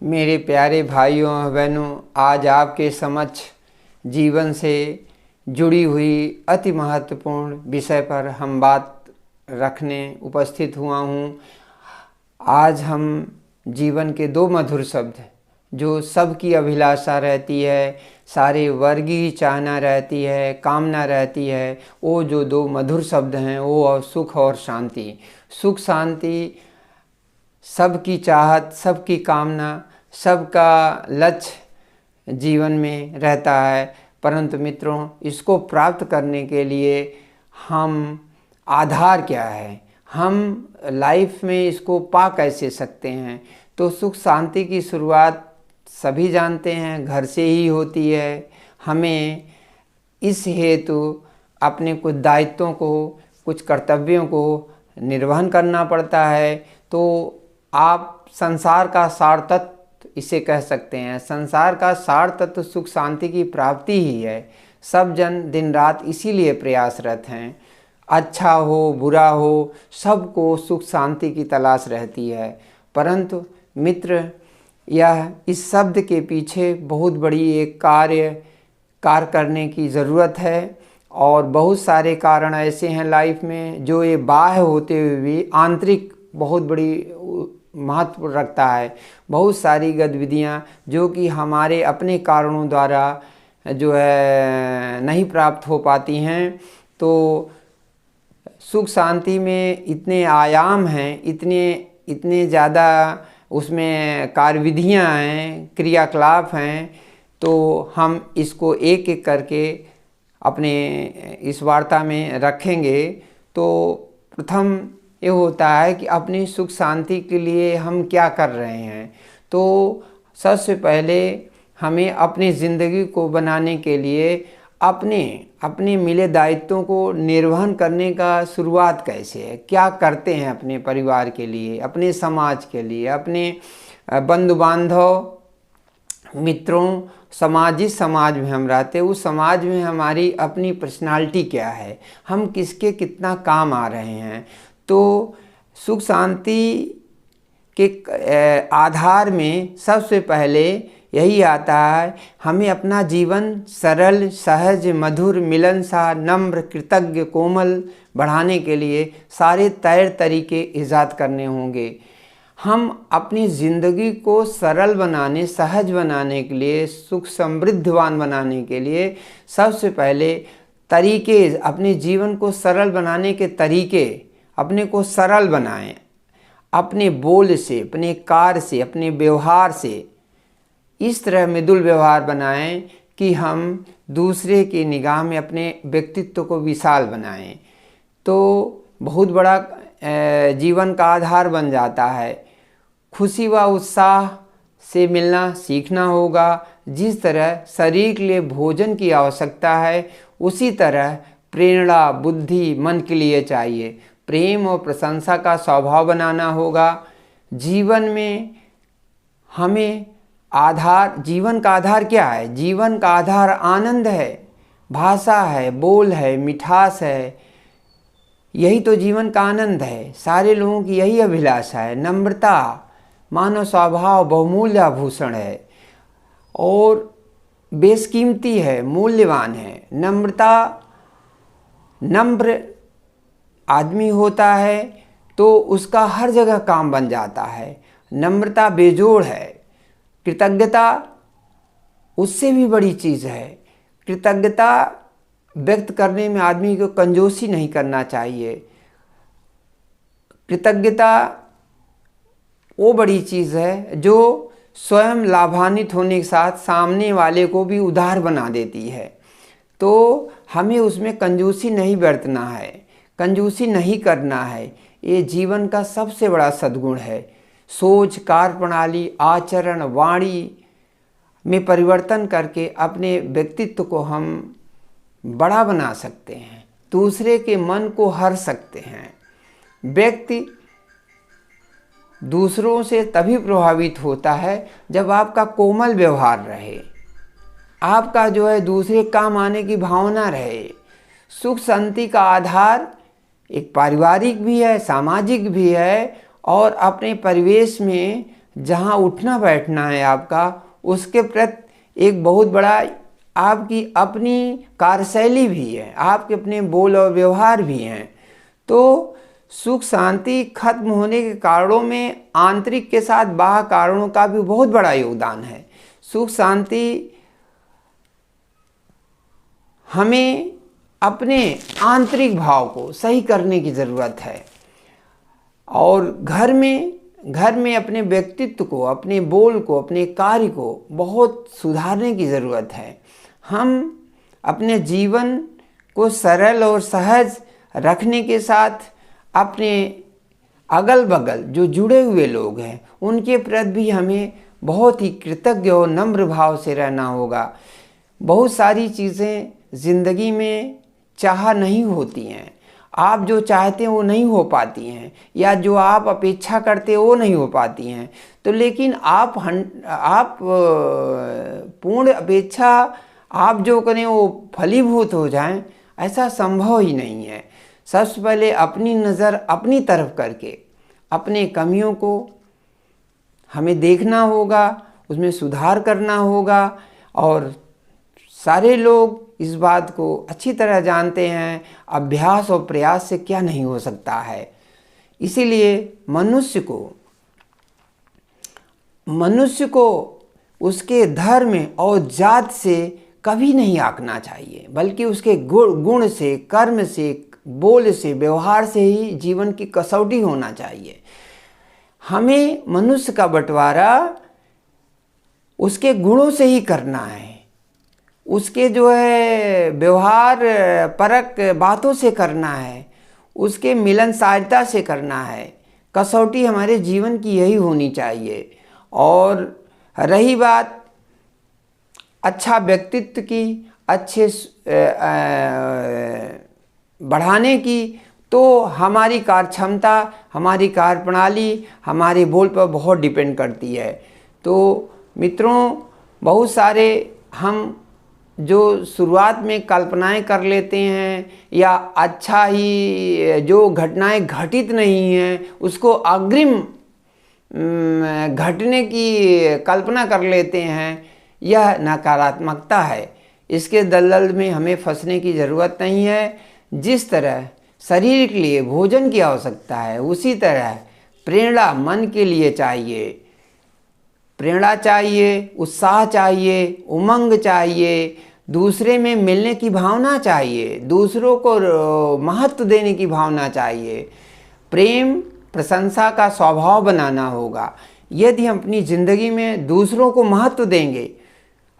मेरे प्यारे भाइयों और बहनों, आज आपके समक्ष जीवन से जुड़ी हुई अति महत्वपूर्ण विषय पर हम बात रखने उपस्थित हुआ हूँ। आज हम जीवन के दो मधुर शब्द जो सबकी अभिलाषा रहती है, सारे वर्ग की चाहना रहती है, कामना रहती है, वो जो दो मधुर शब्द हैं वो और सुख और शांति। सुख शांति सबकी चाहत, सबकी कामना, सबका लक्ष्य जीवन में रहता है, परंतु मित्रों इसको प्राप्त करने के लिए हम आधार क्या है, हम लाइफ में इसको पा कैसे सकते हैं। तो सुख शांति की शुरुआत सभी जानते हैं घर से ही होती है। हमें इस हेतु अपने कुछ दायित्वों को, कुछ कर्तव्यों को निर्वहन करना पड़ता है। तो आप संसार का सार तत्व इसे कह सकते हैं। संसार का सार तत्व सुख शांति की प्राप्ति ही है। सब जन दिन रात इसीलिए प्रयासरत हैं। अच्छा हो बुरा हो, सबको सुख शांति की तलाश रहती है। परंतु मित्र, यह इस शब्द के पीछे बहुत बड़ी एक कार्य करने की ज़रूरत है। और बहुत सारे कारण ऐसे हैं लाइफ में जो ये बाह्य होते हुए भी आंतरिक बहुत बड़ी महत्व रखता है। बहुत सारी गतिविधियाँ जो कि हमारे अपने कारणों द्वारा जो है नहीं प्राप्त हो पाती हैं। तो सुख शांति में इतने आयाम हैं, इतने ज़्यादा उसमें कार्यविधियाँ हैं, क्रियाकलाप हैं। तो हम इसको एक एक करके अपने इस वार्ता में रखेंगे। तो प्रथम ये होता है कि अपनी सुख शांति के लिए हम क्या कर रहे हैं। तो सबसे पहले हमें अपनी ज़िंदगी को बनाने के लिए अपने मिले दायित्वों को निर्वहन करने का शुरुआत कैसे है, क्या करते हैं अपने परिवार के लिए, अपने समाज के लिए, अपने बंधु बांधव मित्रों, जिस समाज में हम रहते हैं उस समाज में हमारी अपनी पर्सनालिटी क्या है, हम किसके कितना काम आ रहे हैं। तो सुख शांति के आधार में सबसे पहले यही आता है, हमें अपना जीवन सरल, सहज, मधुर, मिलनसार, नम्र, कृतज्ञ, कोमल बढ़ाने के लिए सारे तरीके ईजाद करने होंगे। हम अपनी ज़िंदगी को सरल बनाने, सहज बनाने के लिए, सुख समृद्धवान बनाने के लिए सबसे पहले तरीके, अपने जीवन को सरल बनाने के तरीके अपने को सरल बनाएं। अपने बोल से, अपने कार्य से, अपने व्यवहार से इस तरह मृदुल व्यवहार बनाएं कि हम दूसरे की निगाह में अपने व्यक्तित्व को विशाल बनाएं। तो बहुत बड़ा जीवन का आधार बन जाता है। खुशी व उत्साह से मिलना सीखना होगा। जिस तरह शरीर के लिए भोजन की आवश्यकता है, उसी तरह प्रेरणा बुद्धि मन के लिए चाहिए। प्रेम और प्रशंसा का स्वभाव बनाना होगा। जीवन में हमें जीवन का आधार क्या है? जीवन का आधार आनंद है, भाषा है, बोल है, मिठास है। यही तो जीवन का आनंद है। सारे लोगों की यही अभिलाषा है। नम्रता मानव स्वभाव बहुमूल्य आभूषण है और बेशकीमती है, मूल्यवान है। नम्र आदमी होता है तो उसका हर जगह काम बन जाता है। नम्रता बेजोड़ है। कृतज्ञता उससे भी बड़ी चीज़ है। कृतज्ञता व्यक्त करने में आदमी को कंजूसी नहीं करना चाहिए। कृतज्ञता वो बड़ी चीज़ है जो स्वयं लाभान्वित होने के साथ सामने वाले को भी उदार बना देती है। तो हमें उसमें कंजूसी नहीं बरतना है, कंजूसी नहीं करना है। ये जीवन का सबसे बड़ा सद्गुण है। सोच, कार्य प्रणाली, आचरण, वाणी में परिवर्तन करके अपने व्यक्तित्व को हम बड़ा बना सकते हैं, दूसरे के मन को हर सकते हैं। व्यक्ति दूसरों से तभी प्रभावित होता है जब आपका कोमल व्यवहार रहे, आपका जो है दूसरे काम आने की भावना रहे। सुख शांति का आधार एक पारिवारिक भी है, सामाजिक भी है और अपने परिवेश में जहाँ उठना बैठना है आपका, उसके प्रति एक बहुत बड़ा आपकी अपनी कार्यशैली भी है, आपके अपने बोल और व्यवहार भी हैं। तो सुख शांति खत्म होने के कारणों में आंतरिक के साथ बाह्य कारणों का भी बहुत बड़ा योगदान है। सुख शांति हमें अपने आंतरिक भाव को सही करने की ज़रूरत है, और घर में अपने व्यक्तित्व को, अपने बोल को, अपने कार्य को बहुत सुधारने की ज़रूरत है। हम अपने जीवन को सरल और सहज रखने के साथ अपने अगल बगल जो जुड़े हुए लोग हैं उनके प्रति भी हमें बहुत ही कृतज्ञ और नम्र भाव से रहना होगा। बहुत सारी चीज़ें ज़िंदगी में चाह नहीं होती हैं, आप जो चाहते हैं वो नहीं हो पाती हैं, या जो आप अपेक्षा करते हैं वो नहीं हो पाती हैं। तो लेकिन आप पूर्ण अपेक्षा आप जो करें वो फलीभूत हो जाएं, ऐसा संभव ही नहीं है। सबसे पहले अपनी नज़र अपनी तरफ करके अपने कमियों को हमें देखना होगा, उसमें सुधार करना होगा। और सारे लोग इस बात को अच्छी तरह जानते हैं, अभ्यास और प्रयास से क्या नहीं हो सकता है। इसीलिए मनुष्य को उसके धर्म और जात से कभी नहीं आंकना चाहिए, बल्कि उसके गुण से, कर्म से, बोल से, व्यवहार से ही जीवन की कसौटी होना चाहिए। हमें मनुष्य का बंटवारा उसके गुणों से ही करना है, उसके जो है व्यवहार परक बातों से करना है, उसके मिलनसारता से करना है। कसौटी हमारे जीवन की यही होनी चाहिए। और रही बात अच्छा व्यक्तित्व की, अच्छे बढ़ाने की, तो हमारी कार्य क्षमता, हमारी कार्य प्रणाली हमारे बोल पर बहुत डिपेंड करती है। तो मित्रों, बहुत सारे हम जो शुरुआत में कल्पनाएं कर लेते हैं, या अच्छा ही जो घटनाएं घटित नहीं हैं उसको अग्रिम घटने की कल्पना कर लेते हैं, यह नकारात्मकता है। इसके दलदल में हमें फंसने की ज़रूरत नहीं है। जिस तरह शरीर के लिए भोजन की आवश्यकता है, उसी तरह प्रेरणा मन के लिए चाहिए। प्रेरणा चाहिए, उत्साह चाहिए, उमंग चाहिए, दूसरे में मिलने की भावना चाहिए, दूसरों को महत्व देने की भावना चाहिए, प्रेम प्रशंसा का स्वभाव बनाना होगा। यदि हम अपनी ज़िंदगी में दूसरों को महत्व देंगे,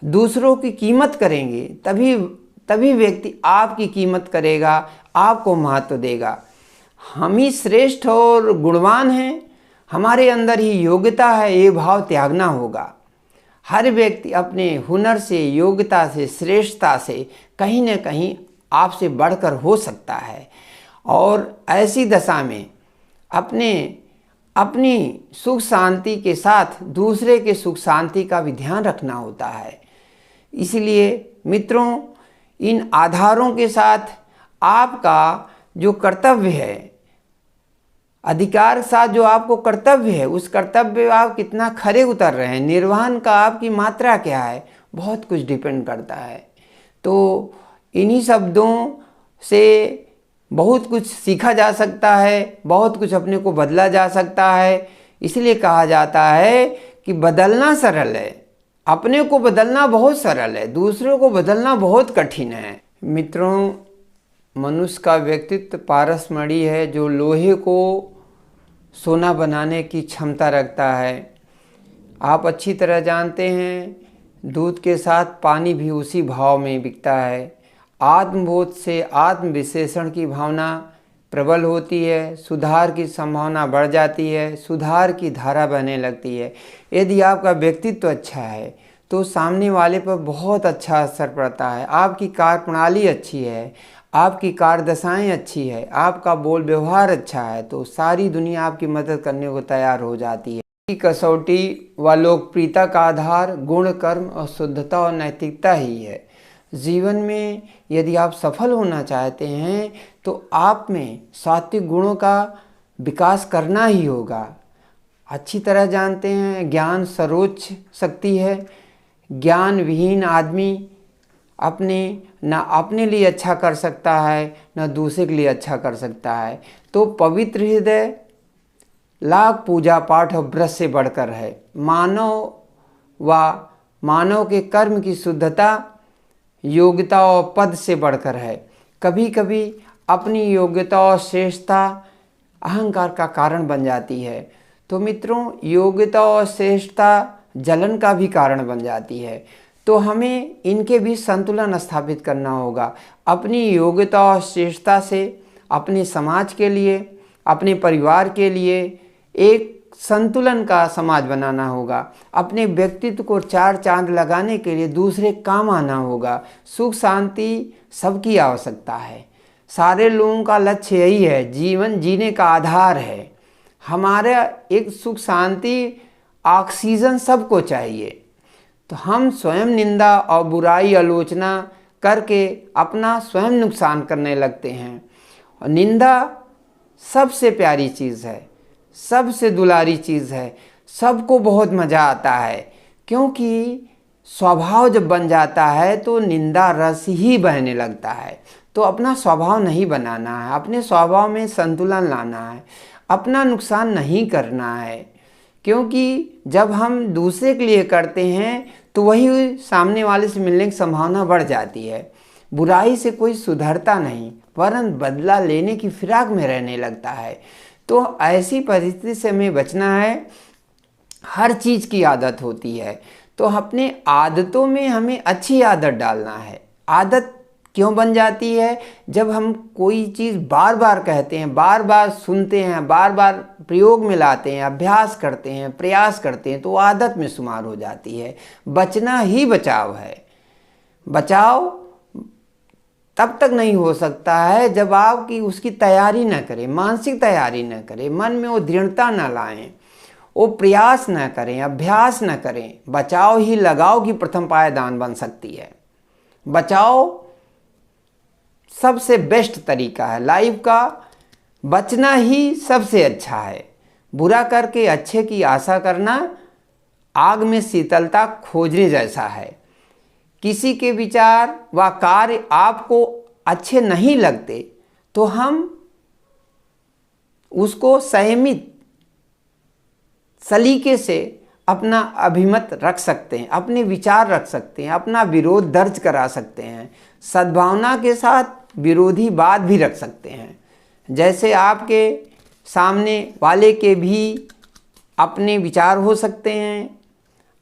दूसरों की कीमत करेंगे, तभी व्यक्ति आपकी कीमत करेगा, आपको महत्व देगा। हम ही श्रेष्ठ और गुणवान हैं, हमारे अंदर ही योग्यता है, ये भाव त्यागना होगा। हर व्यक्ति अपने हुनर से, योग्यता से, श्रेष्ठता से कहीं न कहीं आपसे बढ़कर हो सकता है। और ऐसी दशा में अपनी सुख शांति के साथ दूसरे के सुख शांति का भी ध्यान रखना होता है। इसलिए मित्रों, इन आधारों के साथ आपका जो कर्तव्य है, अधिकार के साथ जो आपको कर्तव्य है, उस कर्तव्य आप कितना खरे उतर रहे हैं, निर्वहन का आपकी मात्रा क्या है, बहुत कुछ डिपेंड करता है। तो इन्हीं शब्दों से बहुत कुछ सीखा जा सकता है, बहुत कुछ अपने को बदला जा सकता है। इसलिए कहा जाता है कि बदलना सरल है, अपने को बदलना बहुत सरल है, दूसरों को बदलना बहुत कठिन है। मित्रों, मनुष्य का व्यक्तित्व पारसमणि है, जो लोहे को सोना बनाने की क्षमता रखता है। आप अच्छी तरह जानते हैं, दूध के साथ पानी भी उसी भाव में बिकता है। आत्मबोध से आत्मविश्लेषण की भावना प्रबल होती है, सुधार की संभावना बढ़ जाती है, सुधार की धारा बहने लगती है। यदि आपका व्यक्तित्व अच्छा है तो सामने वाले पर बहुत अच्छा असर पड़ता है। आपकी कार्य प्रणाली अच्छी है, आपकी कार्यदशाएँ अच्छी है, आपका बोल व्यवहार अच्छा है, तो सारी दुनिया आपकी मदद करने को तैयार हो जाती है। कसौटी व लोकप्रियता का आधार गुण, कर्म और शुद्धता और नैतिकता ही है। जीवन में यदि आप सफल होना चाहते हैं तो आप में सात्विक गुणों का विकास करना ही होगा। अच्छी तरह जानते हैं। ज्ञान सर्वोच्च शक्ति है। ज्ञान विहीन आदमी अपने लिए अच्छा कर सकता है, न दूसरे के लिए अच्छा कर सकता है। तो पवित्र हृदय लाख पूजा पाठ और व्रत से बढ़कर है। मानव के कर्म की शुद्धता योग्यता और पद से बढ़कर है। कभी कभी अपनी योग्यता और श्रेष्ठता अहंकार का कारण बन जाती है। तो मित्रों, योग्यता और श्रेष्ठता जलन का भी कारण बन जाती है। तो हमें इनके बीच संतुलन स्थापित करना होगा। अपनी योग्यता और श्रेष्ठता से अपने समाज के लिए, अपने परिवार के लिए एक संतुलन का समाज बनाना होगा। अपने व्यक्तित्व को चार चांद लगाने के लिए दूसरे काम आना होगा। सुख शांति सबकी आवश्यकता है। सारे लोगों का लक्ष्य यही है, जीवन जीने का आधार है। हमारा एक सुख शांति ऑक्सीजन सबको चाहिए। तो हम स्वयं निंदा और बुराई आलोचना करके अपना स्वयं नुकसान करने लगते हैं। और निंदा सबसे प्यारी चीज़ है, सबसे दुलारी चीज़ है। सबको बहुत मज़ा आता है, क्योंकि स्वभाव जब बन जाता है तो निंदा रस ही बहने लगता है। तो अपना स्वभाव नहीं बनाना है, अपने स्वभाव में संतुलन लाना है, अपना नुकसान नहीं करना है। क्योंकि जब हम दूसरे के लिए करते हैं तो वही सामने वाले से मिलने की संभावना बढ़ जाती है। बुराई से कोई सुधरता नहीं, वरन बदला लेने की फिराक में रहने लगता है। तो ऐसी परिस्थिति से हमें बचना है। हर चीज़ की आदत होती है, तो अपने आदतों में हमें अच्छी आदत डालना है। आदत क्यों बन जाती है? जब हम कोई चीज़ बार बार कहते हैं, बार बार सुनते हैं, बार बार प्रयोग में लाते हैं, अभ्यास करते हैं, प्रयास करते हैं, तो आदत में शुमार हो जाती है। बचना ही बचाव है। बचाव तब तक नहीं हो सकता है जब आप की उसकी तैयारी न करें, मानसिक तैयारी न करें, मन में वो दृढ़ता न लाएं, वो प्रयास न करें, अभ्यास न करें। बचाव ही लगाव की प्रथम पायदान बन सकती है। बचाव सबसे बेस्ट तरीका है लाइफ का। बचना ही सबसे अच्छा है। बुरा करके अच्छे की आशा करना आग में शीतलता खोजने जैसा है। किसी के विचार व कार्य आपको अच्छे नहीं लगते तो हम उसको संयमित सलीके से अपना अभिमत रख सकते हैं, अपने विचार रख सकते हैं, अपना विरोध दर्ज करा सकते हैं। सद्भावना के साथ विरोधी बात भी रख सकते हैं। जैसे आपके सामने वाले के भी अपने विचार हो सकते हैं,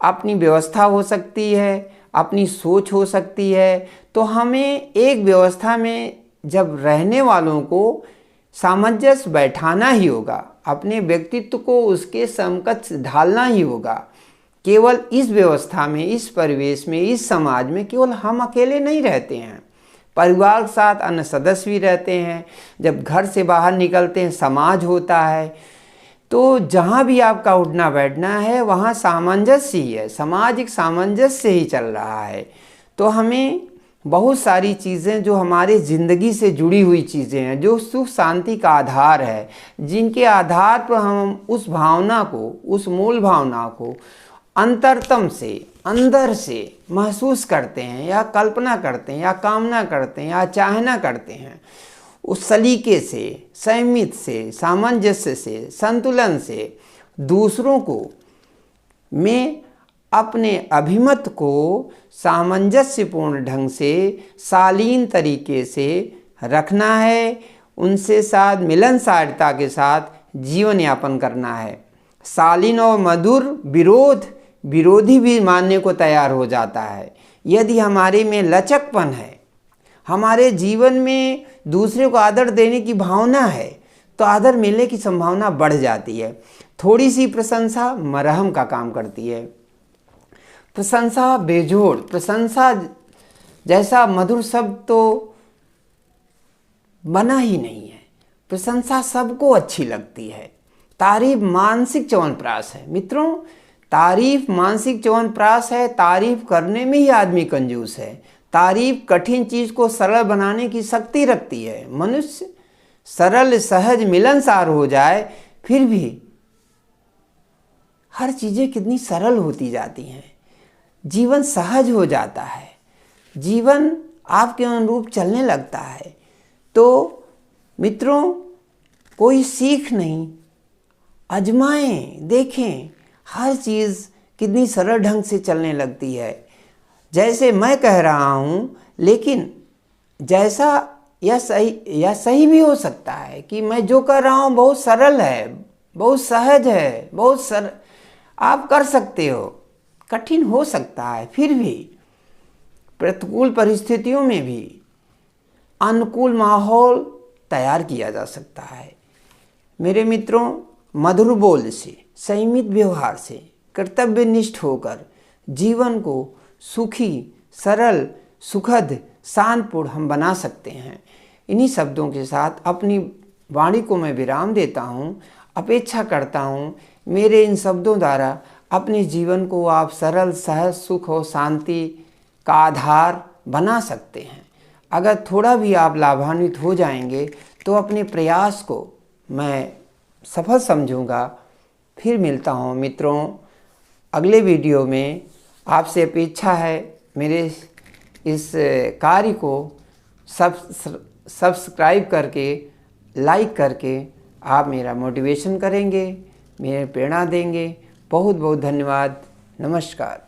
अपनी व्यवस्था हो सकती है, अपनी सोच हो सकती है। तो हमें एक व्यवस्था में जब रहने वालों को सामंजस्य बैठाना ही होगा, अपने व्यक्तित्व को उसके समकक्ष ढालना ही होगा। केवल इस व्यवस्था में, इस परिवेश में, इस समाज में केवल हम अकेले नहीं रहते हैं, परिवार के साथ अन्य सदस्य भी रहते हैं। जब घर से बाहर निकलते हैं समाज होता है। तो जहाँ भी आपका उठना बैठना है वहाँ सामंजस्य ही है, सामाजिक सामंजस्य से ही चल रहा है। तो हमें बहुत सारी चीज़ें जो हमारे ज़िंदगी से जुड़ी हुई चीज़ें हैं, जो सुख शांति का आधार है, जिनके आधार पर हम उस भावना को, उस मूल भावना को अंतरतम से, अंदर से महसूस करते हैं या कल्पना करते हैं या कामना करते हैं या चाहना करते हैं, उस सलीके से, संयमित से, सामंजस्य से, संतुलन से दूसरों को में अपने अभिमत को सामंजस्यपूर्ण ढंग से, शालीन तरीके से रखना है। उनसे साथ मिलनसारता के साथ जीवन यापन करना है। शालीन और मधुर विरोधी भी मानने को तैयार हो जाता है। यदि हमारे में लचकपन है, हमारे जीवन में दूसरे को आदर देने की भावना है, तो आदर मिलने की संभावना बढ़ जाती है। थोड़ी सी प्रशंसा मरहम का काम करती है। प्रशंसा बेजोड़, प्रशंसा जैसा मधुर शब्द तो बना ही नहीं है। प्रशंसा सबको अच्छी लगती है। तारीफ मानसिक च्यवनप्राश है। मित्रों, तारीफ मानसिक च्यवनप्राश है। तारीफ करने में ही आदमी कंजूस है। तारीफ कठिन चीज को सरल बनाने की शक्ति रखती है। मनुष्य सरल सहज मिलनसार हो जाए फिर भी हर चीज़ें कितनी सरल होती जाती हैं, जीवन सहज हो जाता है, जीवन आपके अनुरूप चलने लगता है। तो मित्रों, कोई सीख नहीं, आजमाएं, देखें, हर चीज़ कितनी सरल ढंग से चलने लगती है। जैसे मैं कह रहा हूँ, लेकिन जैसा या सही भी हो सकता है कि मैं जो कर रहा हूँ बहुत सरल है, बहुत सहज है, आप कर सकते हो। कठिन हो सकता है, फिर भी प्रतिकूल परिस्थितियों में भी अनुकूल माहौल तैयार किया जा सकता है। मेरे मित्रों, मधुर बोल से, संयमित व्यवहार से, कर्तव्यनिष्ठ होकर जीवन को सुखी, सरल, सुखद, शांतपूर्ण हम बना सकते हैं। इन्हीं शब्दों के साथ अपनी वाणी को मैं विराम देता हूँ। अपेक्षा करता हूँ मेरे इन शब्दों द्वारा अपने जीवन को आप सरल, सहज, सुख और शांति का आधार बना सकते हैं। अगर थोड़ा भी आप लाभान्वित हो जाएंगे तो अपने प्रयास को मैं सफल समझूंगा। फिर मिलता हूँ मित्रों अगले वीडियो में। आपसे अपेक्षा है मेरे इस कार्य को सब्सक्राइब करके, लाइक करके आप मेरा मोटिवेशन करेंगे, मेरे प्रेरणा देंगे। बहुत बहुत धन्यवाद। नमस्कार।